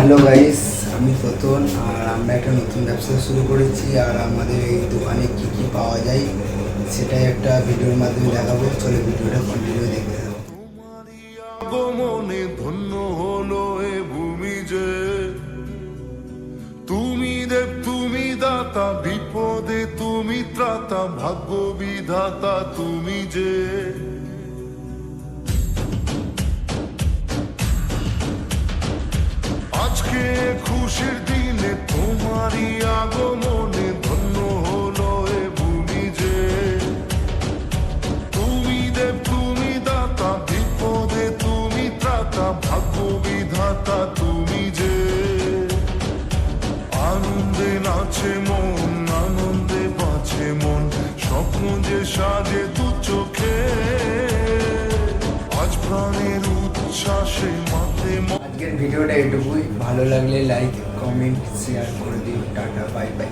Hello guys, আমি তোতন আর আমরা একটা নতুন ব্যবসা শুরু করেছি। আর আমাদের এই দোকানে কি কি পাওয়া যায় সেটাই একটা ভিডিওর মাধ্যমে দেখাবো। চলো ভিডিওটা কন্টিনিউ দেখতে থাকো। তোমারই আগমনে ধন্য হলো এ ভূমি যে, তুমি দেব তুমি দাতা, বিপদে তুমি ত্রাতা, ভাগ্য বিধাতা তুমি যে। আজকে খুশির দিনে তোমারই আগমনে ধন্য হলো এ ভূমি যে, তুমি দেব তুমি দাতা, বিপদে তুমি ত্রাতা, ভাগ্য বিধাতা তুমি যে। আনন্দে নাচে মন, আনন্দে বাঁচে মন, স্বপ্ন যে সাজে দু চোখে, আজ প্রাণের উচ্ছ্বাসে মাথে আজকের ভিডিওটা এটুকুই। ভালো লাগলে লাইক, কমেন্ট, শেয়ার করে দিন। Tata, bye bye.